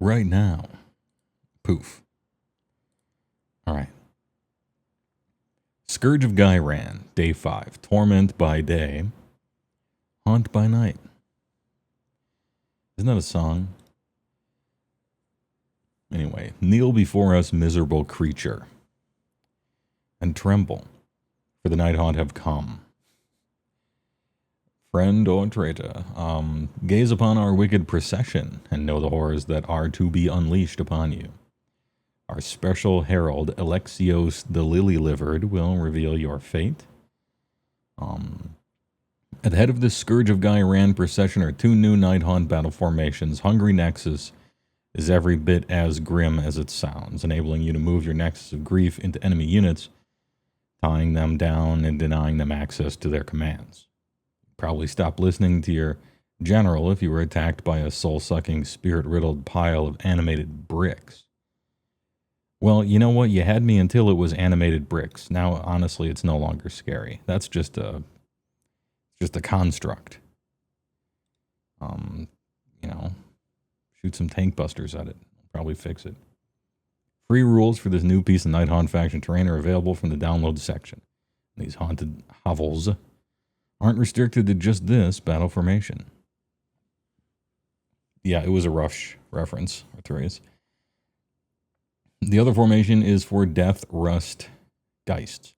right now. Poof. All right. Scourge of Ghyran, Day 5. Torment by day, haunt by night. Isn't that a song? Anyway, kneel before us, miserable creature, and tremble, for the night haunt have come. Friend or traitor, gaze upon our wicked procession, and know the horrors that are to be unleashed upon you. Our special herald, Alexios the Lily-Livered, will reveal your fate. At the head of this Scourge of Ghyran procession are two new Night Haunt battle formations. Hungry Nexus is every bit as grim as it sounds, enabling you to move your Nexus of Grief into enemy units, tying them down and denying them access to their commands. Probably stop listening to your general if you were attacked by a soul-sucking, spirit-riddled pile of animated bricks. Well, you know what? You had me until it was animated bricks. Now, honestly, it's no longer scary. That's just a construct. You know, shoot some tank busters at it. Probably fix it. Free rules for this new piece of Night Haunt faction terrain are available from the download section. These haunted hovels aren't restricted to just this battle formation. Yeah, it was a Rush reference, Arturius. The other formation is for Death Rust Geists,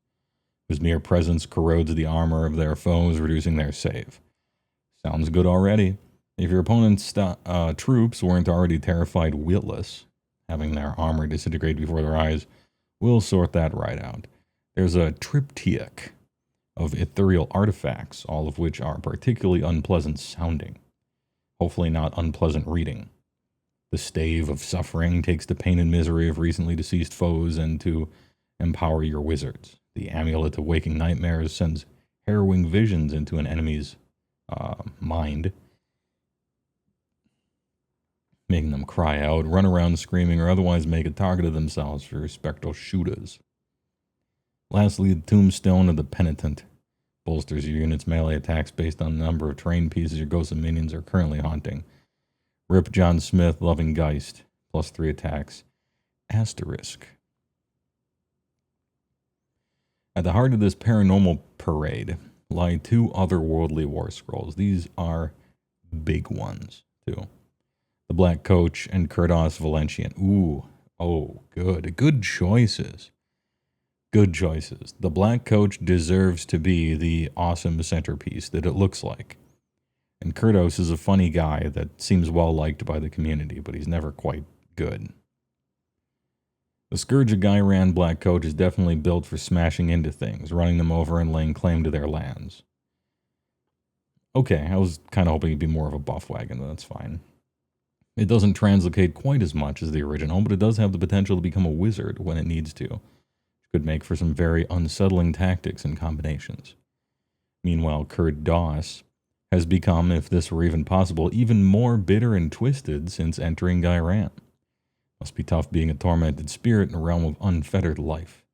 whose mere presence corrodes the armor of their foes, reducing their save. Sounds good already. If your opponent's troops weren't already terrified witless, having their armor disintegrate before their eyes will sort that right out. There's a triptych of ethereal artifacts, all of which are particularly unpleasant sounding. Hopefully not unpleasant reading. The Stave of Suffering takes the pain and misery of recently deceased foes and to empower your wizards. The Amulet of Waking Nightmares sends harrowing visions into an enemy's mind, making them cry out, run around screaming, or otherwise make a target of themselves for spectral shooters. Lastly, the Tombstone of the Penitent bolsters your unit's melee attacks based on the number of trained pieces your ghosts and minions are currently haunting. Rip John Smith, Loving Geist, plus 3 attacks. Asterisk. At the heart of this paranormal parade lie 2 otherworldly Warscrolls. These are big ones, too. The Black Coach and Kurdos Valentian. Ooh, oh, good. Good choices. Good choices. The Black Coach deserves to be the awesome centerpiece that it looks like. And Kurdos is a funny guy that seems well liked by the community, but he's never quite good. The Scourge of Ghyran Black Coach is definitely built for smashing into things, running them over and laying claim to their lands. Okay, I was kind of hoping it'd be more of a buff wagon, but that's fine. It doesn't translocate quite as much as the original, but it does have the potential to become a wizard when it needs to. It could make for some very unsettling tactics and combinations. Meanwhile, Kurdos has become, if this were even possible, even more bitter and twisted since entering Ghyran. Must be tough being a tormented spirit in a realm of unfettered life.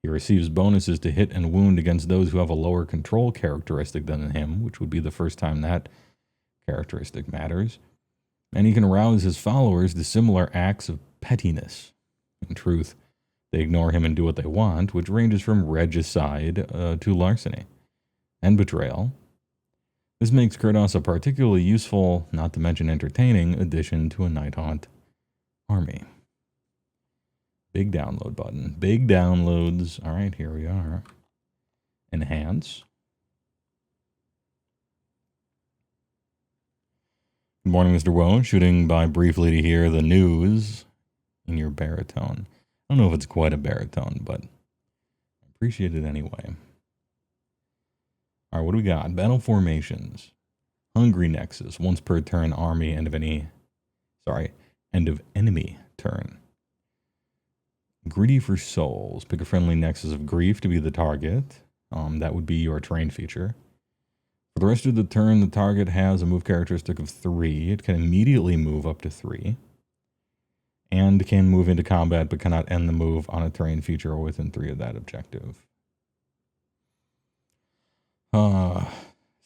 He receives bonuses to hit and wound against those who have a lower control characteristic than him, which would be the first time that characteristic matters. And he can rouse his followers to similar acts of pettiness. In truth, they ignore him and do what they want, which ranges from regicide to larceny and betrayal. This makes Kurdos a particularly useful, not to mention entertaining, addition to a Night Haunt army. Big download button. Big downloads. All right, here we are. Enhance. Good morning, Mr. Woe. Shooting by briefly to hear the news in your baritone. I don't know if it's quite a baritone, but I appreciate it anyway. All right, what do we got? Battle formations. Hungry Nexus. Once per turn, army, end of enemy turn. Greedy for Souls. Pick a friendly Nexus of Grief to be the target. That would be your terrain feature. For the rest of the turn, the target has a move characteristic of 3. It can immediately move up to 3. And can move into combat, but cannot end the move on a terrain feature or within 3 of that objective.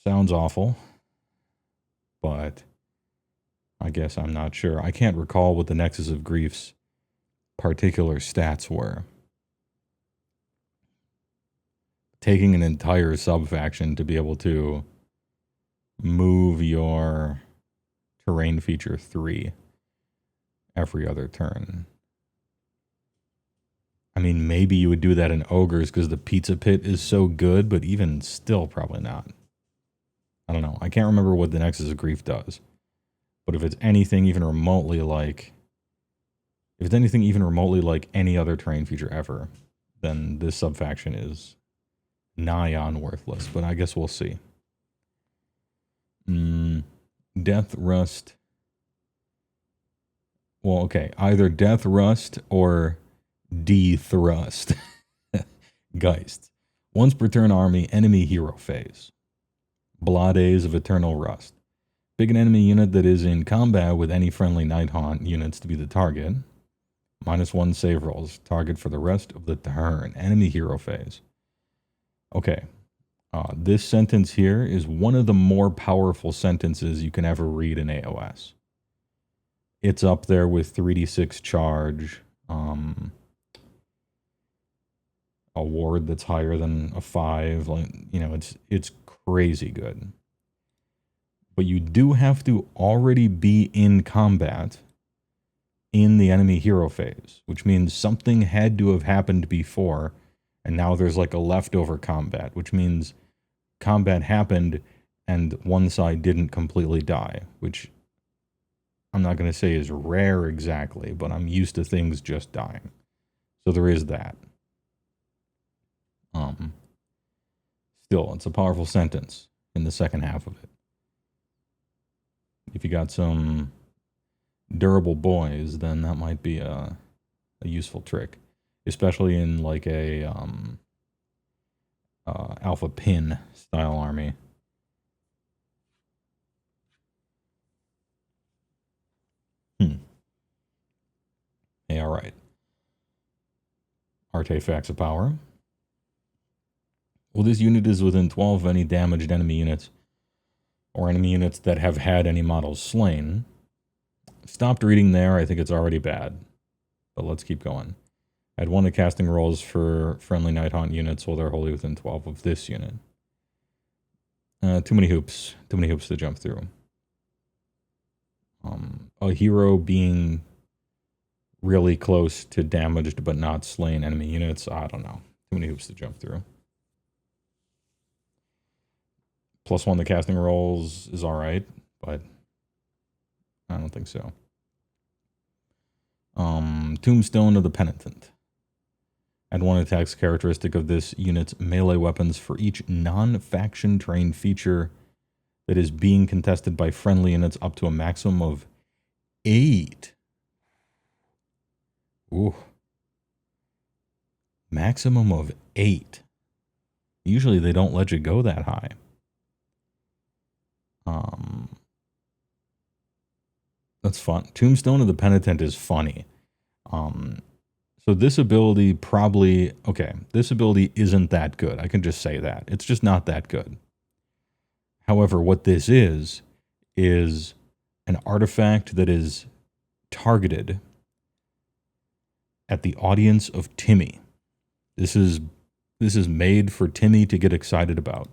Sounds awful. But I guess I'm not sure. I can't recall what the Nexus of Grief's particular stats were. Taking an entire sub-faction to be able to move your terrain feature 3 every other turn. I mean, maybe you would do that in Ogres because the Pizza Pit is so good, but even still, probably not. I don't know. I can't remember what the Nexus of Grief does. But if it's anything even remotely like... If it's anything even remotely like any other terrain feature ever, then this sub-faction is nigh on worthless. But I guess we'll see. Death Rust. Well, okay. Either Death Rust or D-Thrust. Geist. Once per turn army, enemy hero phase. Blades of Eternal Rust. Pick an enemy unit that is in combat with any friendly NIghthaunt units to be the target. -1 save rolls. Target for the rest of the turn. Enemy hero phase. Okay. This sentence here is one of the more powerful sentences you can ever read in AOS. It's up there with 3d6 charge. A ward that's higher than a 5. Like, you know, it's crazy good. But you do have to already be in combat in the enemy hero phase, which means something had to have happened before, and now there's like a leftover combat, which means combat happened and one side didn't completely die, which I'm not going to say is rare exactly, but I'm used to things just dying. So there is that. Still, it's a powerful sentence in the second half of it. If you got some durable boys, then that might be a useful trick, especially in like a alpha pin style army. Yeah, all right. Artifacts of power. Well, this unit is within 12 of any damaged enemy units, or enemy units that have had any models slain. Stopped reading there. I think it's already bad. But let's keep going. Add 1 to casting rolls for friendly NIghthaunt units while they're wholly within 12 of this unit. Too many hoops. Too many hoops to jump through. A hero being really close to damaged but not slain enemy units. I don't know. Too many hoops to jump through. +1 to casting rolls is alright, but I don't think so. Tombstone of the Penitent. Add 1 attacks characteristic of this unit's melee weapons for each non-faction trained feature that is being contested by friendly units up to a maximum of 8. Ooh. Maximum of 8. Usually they don't let you go that high. That's fun. Tombstone of the Penitent is funny. So this ability probably... Okay, this ability isn't that good. I can just say that. It's just not that good. However, what this is an artifact that is targeted at the audience of Timmy. This is made for Timmy to get excited about.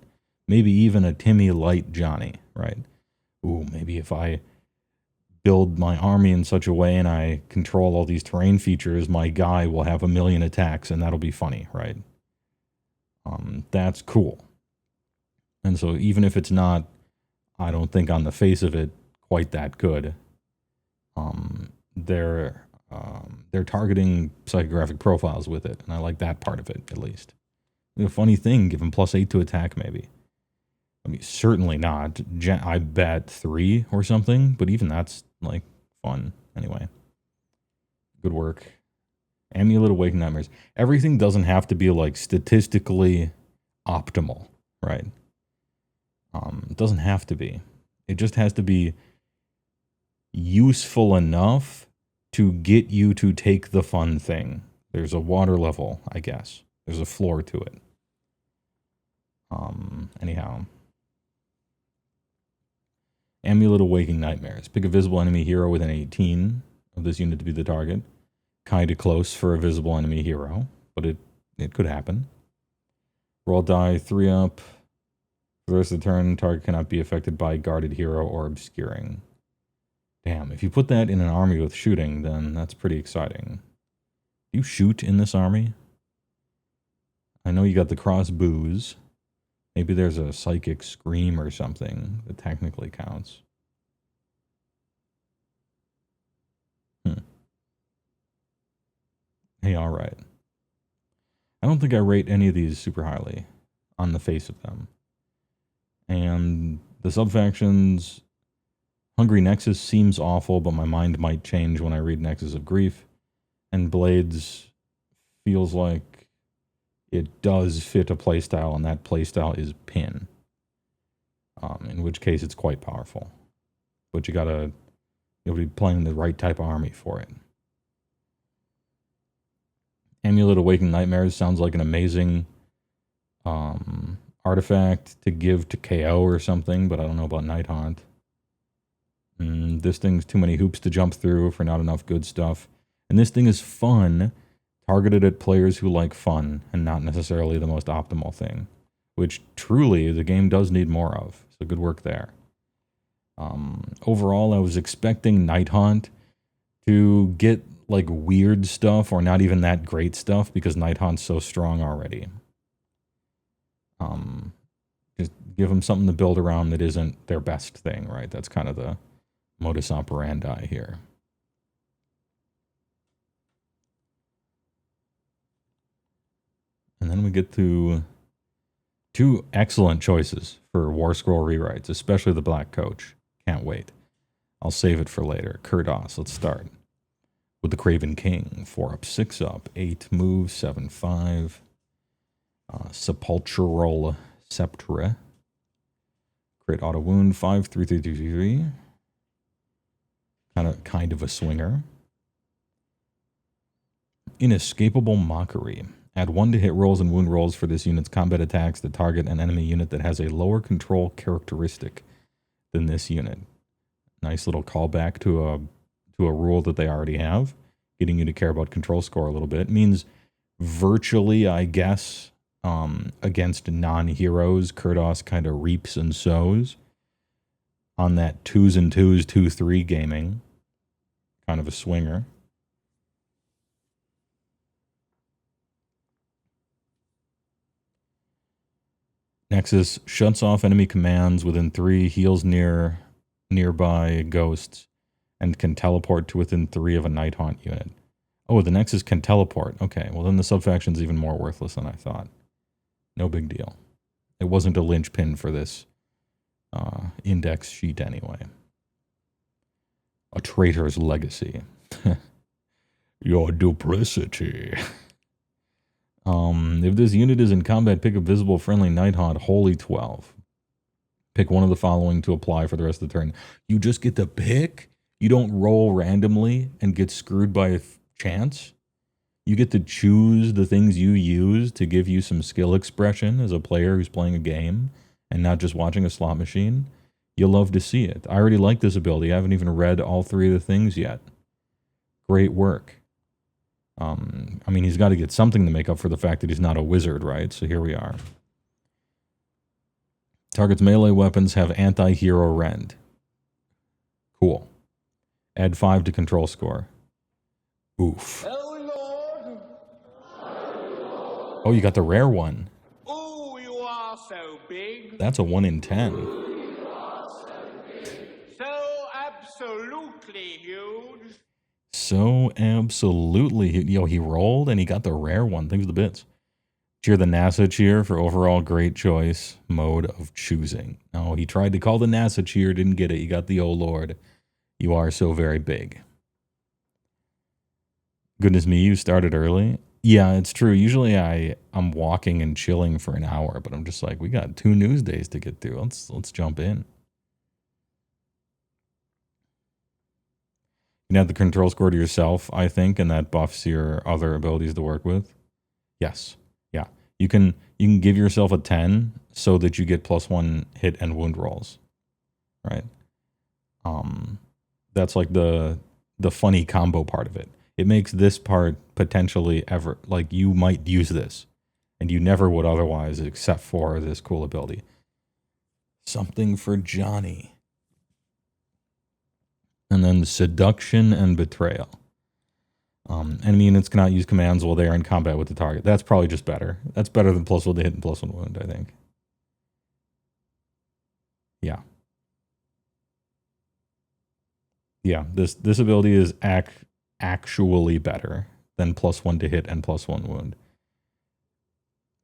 Maybe even a Timmy light Johnny, right? Ooh, maybe if I build my army in such a way and I control all these terrain features, my guy will have 1,000,000 attacks and that'll be funny, right? That's cool. And so even if it's not, I don't think on the face of it, quite that good, they're targeting psychographic profiles with it, and I like that part of it, at least. A funny thing, give him +8 to attack, maybe. I mean, certainly not. I bet 3 or something, but even that's, like, fun. Anyway. Good work. Amulet of Waking Nightmares. Everything doesn't have to be, like, statistically optimal, right? It doesn't have to be. It just has to be useful enough to get you to take the fun thing. There's a water level, I guess. There's a floor to it. Anyhow. Amulet of Waking Nightmares. Pick a visible enemy hero within 18 of this unit to be the target. Kinda close for a visible enemy hero, but it could happen. Roll die, 3 up. For the rest of the turn, target cannot be affected by guarded hero or obscuring. Damn, if you put that in an army with shooting, then that's pretty exciting. Do you shoot in this army? I know you got the crossbows. Maybe there's a psychic scream or something that technically counts. Hey, alright. I don't think I rate any of these super highly on the face of them. And the subfactions, Hungry Nexus seems awful, but my mind might change when I read Nexus of Grief. And Blades feels like it does fit a playstyle, and that playstyle is Pin. In which case it's quite powerful. But you'll be playing the right type of army for it. Amulet of Waking Nightmares sounds like an amazing artifact to give to KO or something, but I don't know about Nighthaunt. This thing's too many hoops to jump through for not enough good stuff. And this thing is fun, targeted at players who like fun, and not necessarily the most optimal thing. Which, truly, the game does need more of. So good work there. Overall, I was expecting Nighthaunt to get like weird stuff or not even that great stuff because Nighthaunt's so strong already. Just give them something to build around that isn't their best thing, right? That's kind of the modus operandi here. And then we get to 2 excellent choices for Warscroll rewrites, especially the Black Coach. Can't wait. I'll save it for later. Kurdos, let's start. With the Craven King, 4 up, 6 up, 8 move, 7/5. Sepulchral Sceptre. Crit auto wound, 5, 3, 3, 3, 3. Kind of a swinger. Inescapable Mockery. Add 1 to hit rolls and wound rolls for this unit's combat attacks that target an enemy unit that has a lower control characteristic than this unit. Nice little callback to a rule that they already have, getting you to care about control score a little bit. It means virtually, I guess, against non-heroes, Kurdos kind of reaps and sows on that 2s and 2s, 2-3 gaming. Kind of a swinger. Nexus shuts off enemy commands within 3, heals nearby ghosts, and can teleport to within 3 of a Nighthaunt unit. Oh, the Nexus can teleport. Okay, well then the subfaction's even more worthless than I thought. No big deal. It wasn't a linchpin for this index sheet anyway. A traitor's legacy. Your duplicity. If this unit is in combat, pick a visible friendly Nighthaunt. Holy 12. Pick one of the following to apply for the rest of the turn. You just get to pick? You don't roll randomly and get screwed by a chance? You get to choose the things you use to give you some skill expression as a player who's playing a game and not just watching a slot machine? You'll love to see it. I already like this ability. I haven't even read all 3 of the things yet. Great work. I mean, he's got to get something to make up for the fact that he's not a wizard, right? So here we are. Target's melee weapons have anti-hero rend. Cool. Add 5 to control score. Oof. Oh, you got the rare one. Oh, you are so big. That's a 1 in 10. So absolutely huge. So absolutely. Yo, he rolled and he got the rare one. Thanks for the bits. Cheer the NASA cheer for overall great choice mode of choosing. No, he tried to call the NASA cheer, didn't get it. You got the oh Lord. You are so very big. Goodness me, you started early. Yeah, it's true. Usually I'm walking and chilling for an hour, but I'm just like, we got 2 news days to get through. Let's jump in. You can add the control score to yourself, I think, and that buffs your other abilities to work with. Yes. Yeah. You can give yourself a 10 so that you get +1 hit and wound rolls. Right? That's like the funny combo part of it. It makes this part potentially ever, like, you might use this and you never would otherwise except for this cool ability. Something for Johnny. And then seduction and betrayal. Enemy units cannot use commands while they are in combat with the target. That's probably just better. That's better than +1 to hit and +1 wound, I think. Yeah. Yeah, this ability is actually better than +1 to hit and +1 wound.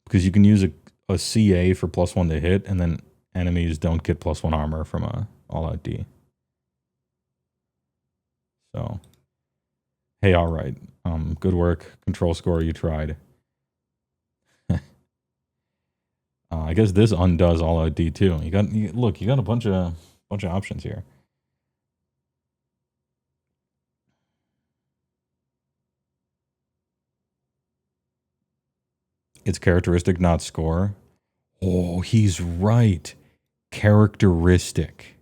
Because you can use a CA for +1 to hit, and then enemies don't get +1 armor from a all-out D. So, hey, all right. Good work. Control score, you tried. I guess this undoes all-out D too. Look, you got a bunch of options here. It's characteristic, not score. Oh, he's right. Characteristic.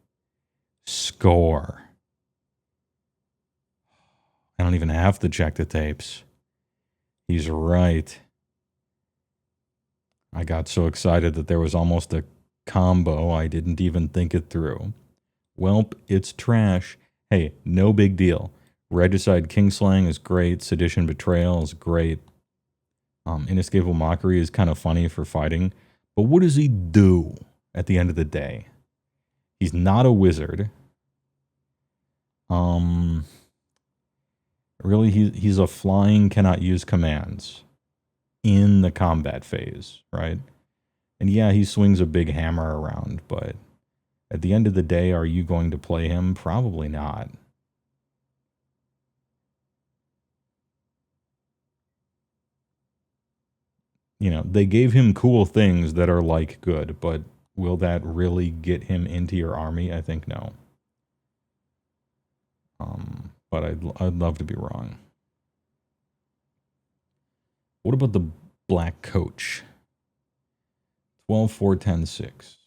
Score. I don't even have to check the tapes. He's right. I got so excited that there was almost a combo. I didn't even think it through. Welp, it's trash. Hey, no big deal. Regicide Kingslaying is great. Sedition Betrayal is great. Inescapable Mockery is kind of funny for fighting. But what does he do at the end of the day? He's not a wizard. Really, he's a flying, cannot use commands in the combat phase, right? And yeah, he swings a big hammer around, but at the end of the day, are you going to play him? Probably not. You know, they gave him cool things that are like good, but will that really get him into your army? I think no. But I'd love to be wrong. What about the Black Coach? 12, 4, 10, 6.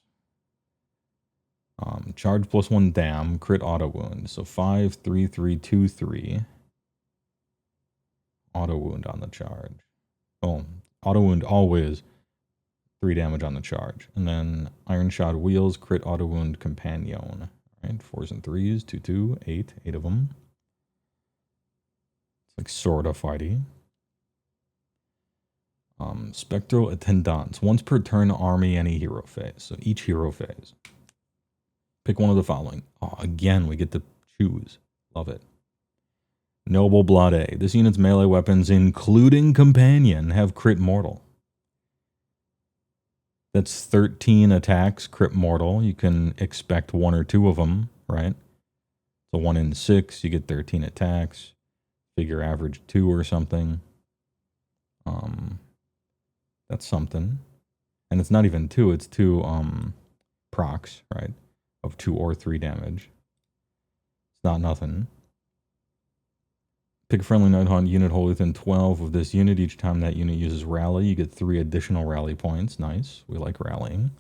Charge +1 dam, crit auto wound. So 5, 3, 3, 2, 3. Auto wound on the charge. Oh, auto wound always 3 damage on the charge. And then Iron Shod Wheels, crit auto wound companion. Right, 4s and 3s, 2, 2, 8 of them. It's like sort of fighty. Spectral Attendants. Once per turn, army, any hero phase. So each hero phase. Pick one of the following. Oh, again, we get to choose. Love it. Noble Blade. This unit's melee weapons, including companion, have crit mortal. That's 13 attacks, crit mortal. You can expect 1 or 2 of them, right? So 1 in 6, you get 13 attacks. Figure average 2 or something. That's something. And it's not even 2, it's 2 procs, right? Of 2 or 3 damage. It's not nothing. Pick a friendly Nighthaunt unit, hold within 12 of this unit. Each time that unit uses rally, you get 3 additional rally points. Nice. We like rallying.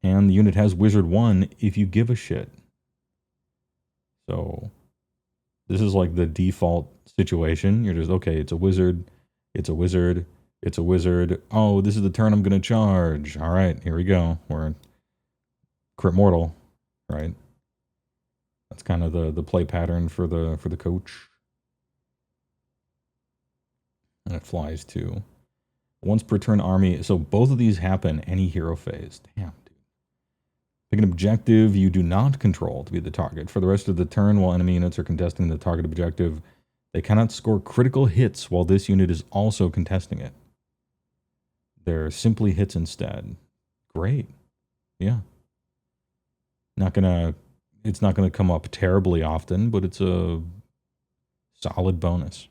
And the unit has Wizard 1 if you give a shit. So this is like the default situation. You're just, okay, it's a wizard. It's a wizard. It's a wizard. Oh, this is the turn I'm going to charge. All right, here we go. We're crit mortal, right? That's kind of the play pattern for the coach. And it flies too. Once per turn army. So both of these happen any hero phase. Damn, dude. Pick an objective you do not control to be the target. For the rest of the turn, while enemy units are contesting the target objective, they cannot score critical hits while this unit is also contesting it. They're simply hits instead. Great. Yeah. It's not gonna come up terribly often, but it's a solid bonus.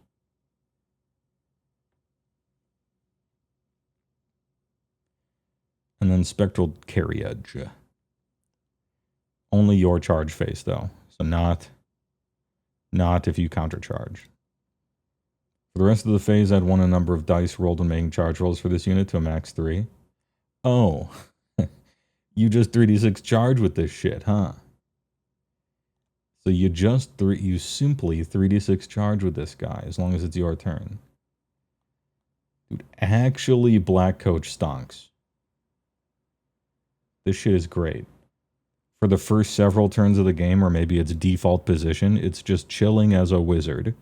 And then Spectral Carriage. Only your charge phase, though. So not if you countercharge. For the rest of the phase, add 1 a number of dice rolled when making charge rolls for this unit to a max 3. Oh. You just 3d6 charge with this shit, huh? So you simply 3d6 charge with this guy as long as it's your turn. Dude, actually Black Coach stonks. This shit is great. For the first several turns of the game, or maybe its default position, it's just chilling as a wizard.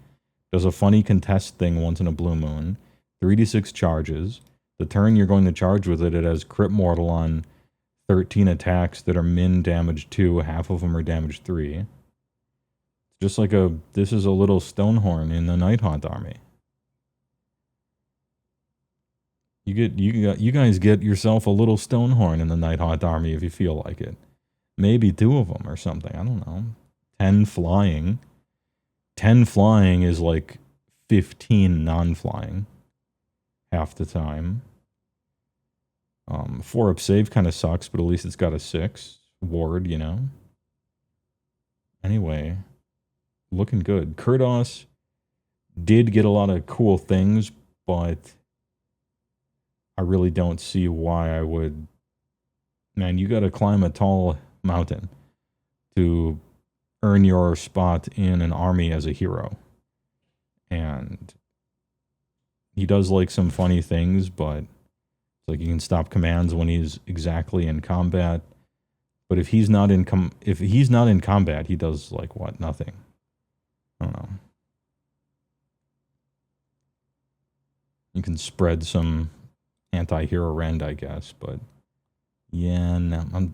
Does a funny contest thing once in a blue moon. 3d6 charges. The turn you're going to charge with it, it has crit mortal on 13 attacks that are min damage 2, half of them are damage 3. Just like this is a little Stonehorn in the NIghthaunt army. You guys get yourself a little Stonehorn in the NIghthaunt army if you feel like it. Maybe 2 of them or something. I don't know. 10 flying. 10 flying is like 15 non-flying half the time. 4 up save kind of sucks, but at least it's got a 6 ward, you know. Anyway, looking good. Kurdos did get a lot of cool things, but I really don't see why I would. Man, you got to climb a tall mountain to earn your spot in an army as a hero. And he does like some funny things, but it's like you can stop commands when he's exactly in combat. But if he's not in combat, he does like what? Nothing. I don't know. You can spread some anti-hero rend, I guess, but yeah, no,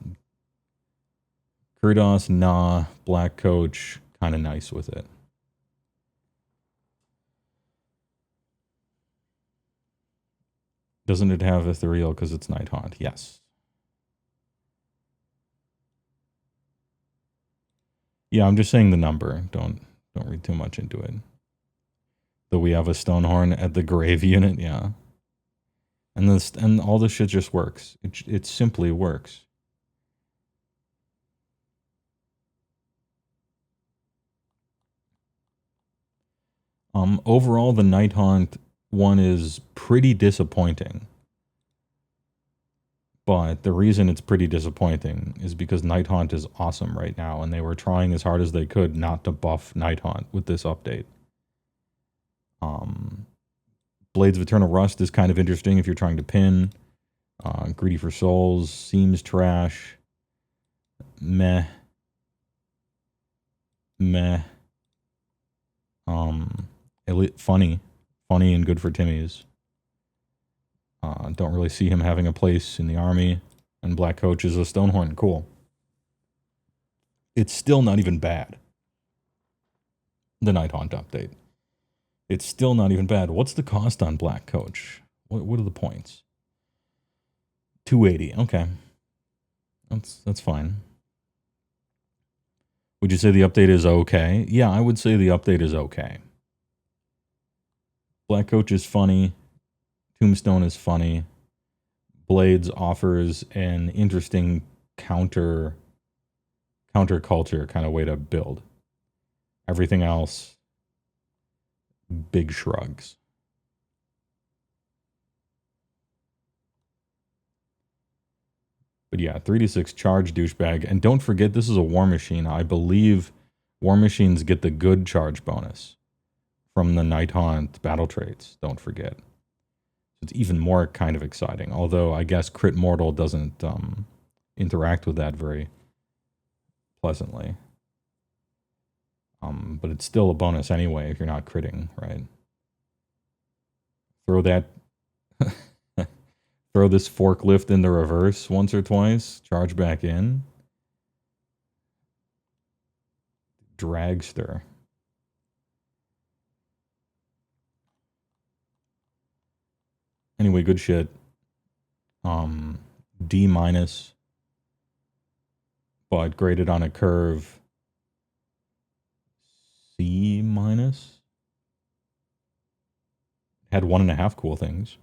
Kurdos, nah. Black Coach, kind of nice with it. Doesn't it have ethereal because it's NIghthaunt? Yes. Yeah, I'm just saying the number. Don't read too much into it. Though we have a Stonehorn at the grave unit, yeah. And all this shit just works. It simply works. Overall, the NIghthaunt one is pretty disappointing. But the reason it's pretty disappointing is because NIghthaunt is awesome right now, and they were trying as hard as they could not to buff NIghthaunt with this update. Blades of Eternal Rust is kind of interesting if you're trying to pin. Greedy for Souls seems trash. Meh. Funny and good for Timmy's. Don't really see him having a place in the army. And Black Coach is a Stonehorn. Cool. It's still not even bad. The NIghthaunt update. It's still not even bad. What's the cost on Black Coach? What are the points? 280. Okay. That's fine. Would you say the update is okay? Yeah, I would say the update is okay. Black Coach is funny. Tombstone is funny. Blades offers an interesting counterculture kind of way to build. Everything else, big shrugs. But yeah, 3d6 charge douchebag. And don't forget, this is a War Machine. I believe War Machines get the good charge bonus from the NIghthaunt battle traits. Don't forget. It's even more kind of exciting. Although I guess Crit Mortal doesn't interact with that very pleasantly. But it's still a bonus anyway if you're not critting, right? Throw that... Throw this forklift in the reverse once or twice. Charge back in. Dragster. Anyway, good shit. D-, but graded on a curve. C-. Had 1.5 cool things.